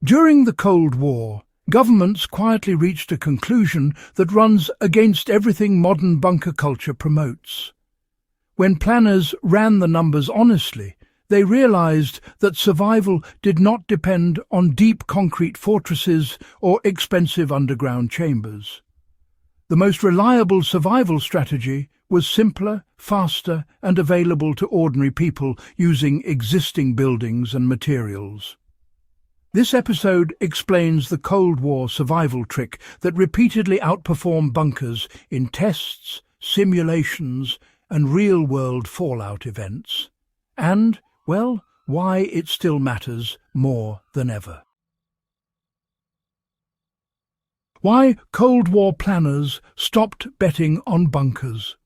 During the Cold War, governments quietly reached a conclusion that runs against everything modern bunker culture promotes. When planners ran the numbers honestly, they realized that survival did not depend on deep concrete fortresses or expensive underground chambers. The most reliable survival strategy was simpler, faster, and available to ordinary people using existing buildings and materials. This episode explains the Cold War survival trick that repeatedly outperformed bunkers in tests, simulations, and real-world fallout events. And, well, why it still matters more than ever. Why Cold War planners stopped betting on bunkers.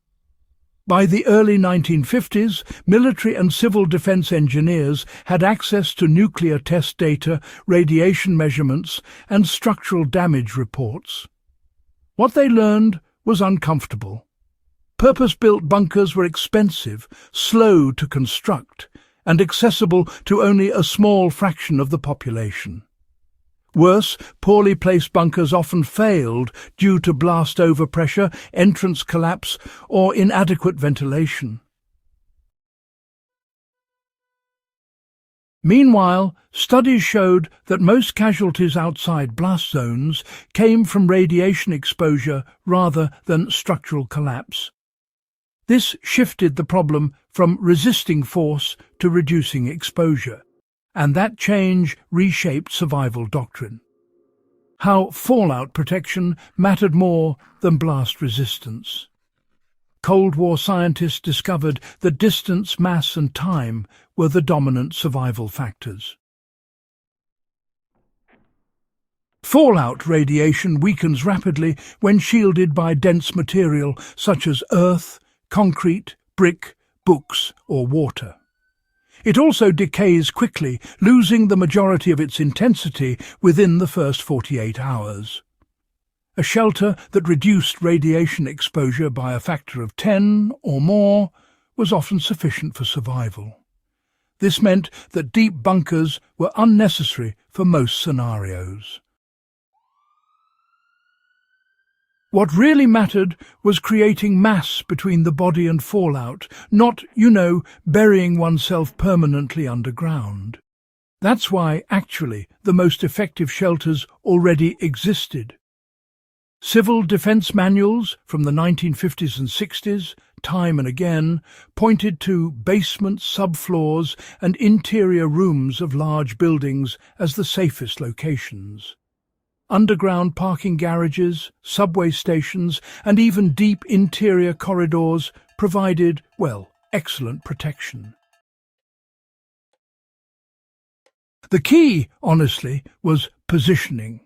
By the early 1950s, military and civil defense engineers had access to nuclear test data, radiation measurements, and structural damage reports. What they learned was uncomfortable. Purpose-built bunkers were expensive, slow to construct, and accessible to only a small fraction of the population. Worse, poorly placed bunkers often failed due to blast overpressure, entrance collapse, or inadequate ventilation. Meanwhile, studies showed that most casualties outside blast zones came from radiation exposure rather than structural collapse. This shifted the problem from resisting force to reducing exposure, and that change reshaped survival doctrine. How fallout protection mattered more than blast resistance. Cold War scientists discovered that distance, mass, and time were the dominant survival factors. Fallout radiation weakens rapidly when shielded by dense material such as earth, concrete, brick, books, or water. It also decays quickly, losing the majority of its intensity within the first 48 hours. A shelter that reduced radiation exposure by a factor of 10 or more was often sufficient for survival. This meant that deep bunkers were unnecessary for most scenarios. What really mattered was creating mass between the body and fallout, not, burying oneself permanently underground. That's why, actually, the most effective shelters already existed. Civil defense manuals from the 1950s and 60s, time and again, pointed to basements, subfloors, and interior rooms of large buildings as the safest locations. Underground parking garages, subway stations, and even deep interior corridors provided, excellent protection. The key, honestly, was positioning.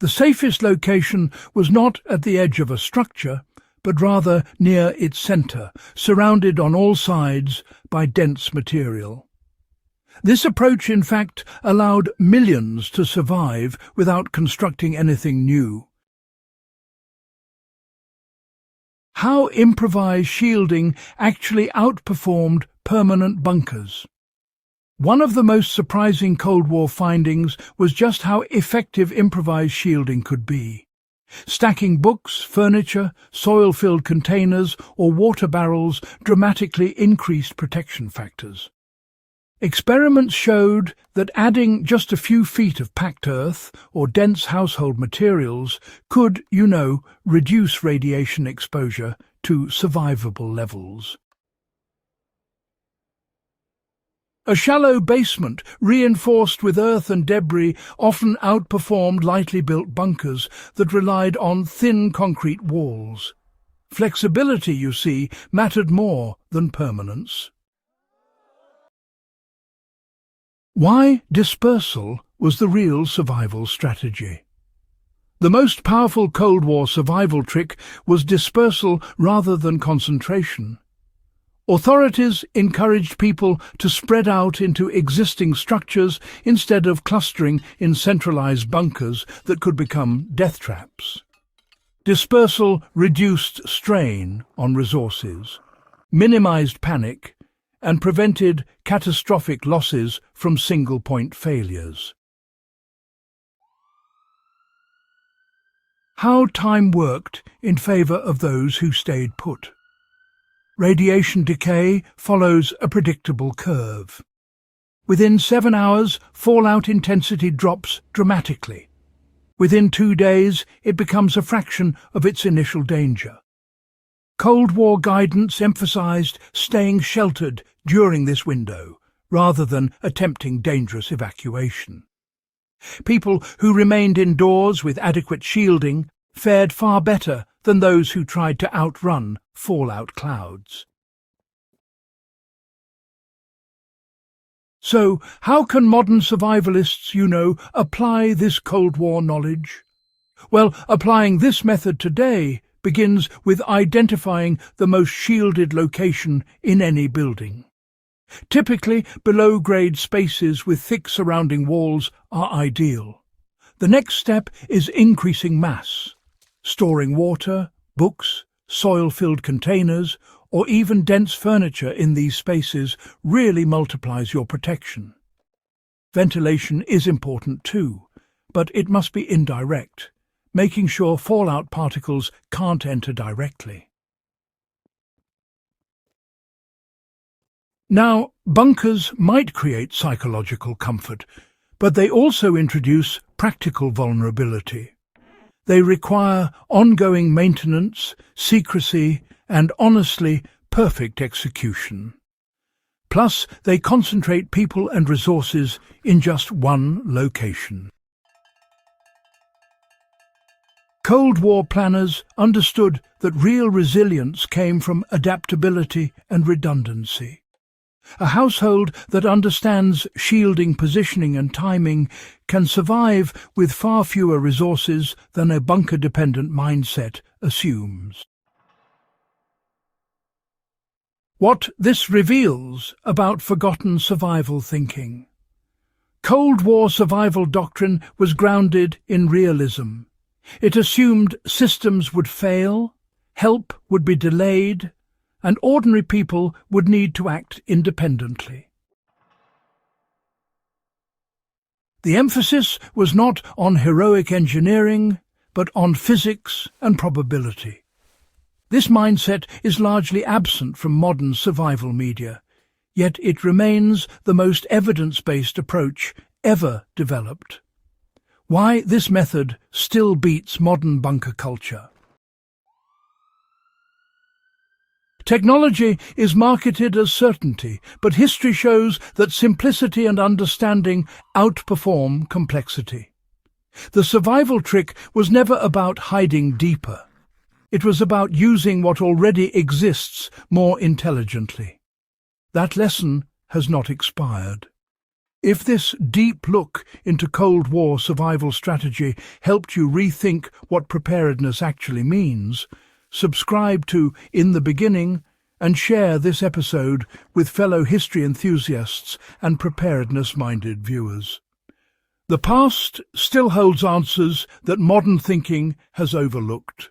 The safest location was not at the edge of a structure, but rather near its center, surrounded on all sides by dense material. This approach, in fact, allowed millions to survive without constructing anything new. How improvised shielding actually outperformed permanent bunkers. One of the most surprising Cold War findings was just how effective improvised shielding could be. Stacking books, furniture, soil-filled containers, or water barrels dramatically increased protection factors. Experiments showed that adding just a few feet of packed earth or dense household materials could, reduce radiation exposure to survivable levels. A shallow basement, reinforced with earth and debris, often outperformed lightly built bunkers that relied on thin concrete walls. Flexibility, you see, mattered more than permanence. Why dispersal was the real survival strategy. The most powerful Cold War survival trick was dispersal rather than concentration. Authorities encouraged people to spread out into existing structures instead of clustering in centralized bunkers that could become death traps. Dispersal reduced strain on resources, minimized panic, and prevented catastrophic losses from single-point failures. How time worked in favour of those who stayed put. Radiation decay follows a predictable curve. Within 7 hours, fallout intensity drops dramatically. Within 2 days, it becomes a fraction of its initial danger. Cold War guidance emphasised staying sheltered during this window, rather than attempting dangerous evacuation. People who remained indoors with adequate shielding fared far better than those who tried to outrun fallout clouds. So, how can modern survivalists, apply this Cold War knowledge? Well, applying this method today begins with identifying the most shielded location in any building. Typically, below-grade spaces with thick surrounding walls are ideal. The next step is increasing mass. Storing water, books, soil-filled containers, or even dense furniture in these spaces really multiplies your protection. Ventilation is important too, but it must be indirect, making sure fallout particles can't enter directly. Now, bunkers might create psychological comfort, but they also introduce practical vulnerability. They require ongoing maintenance, secrecy, and honestly, perfect execution. Plus, they concentrate people and resources in just one location. Cold War planners understood that real resilience came from adaptability and redundancy. A household that understands shielding, positioning and timing can survive with far fewer resources than a bunker-dependent mindset assumes. What this reveals about forgotten survival thinking. Cold War survival doctrine was grounded in realism. It assumed systems would fail, help would be delayed, and ordinary people would need to act independently. The emphasis was not on heroic engineering, but on physics and probability. This mindset is largely absent from modern survival media, yet it remains the most evidence-based approach ever developed. Why this method still beats modern bunker culture. Technology is marketed as certainty, but history shows that simplicity and understanding outperform complexity. The survival trick was never about hiding deeper. It was about using what already exists more intelligently. That lesson has not expired. If this deep look into Cold War survival strategy helped you rethink what preparedness actually means, subscribe to In the Beginning and share this episode with fellow history enthusiasts and preparedness-minded viewers. The past still holds answers that modern thinking has overlooked.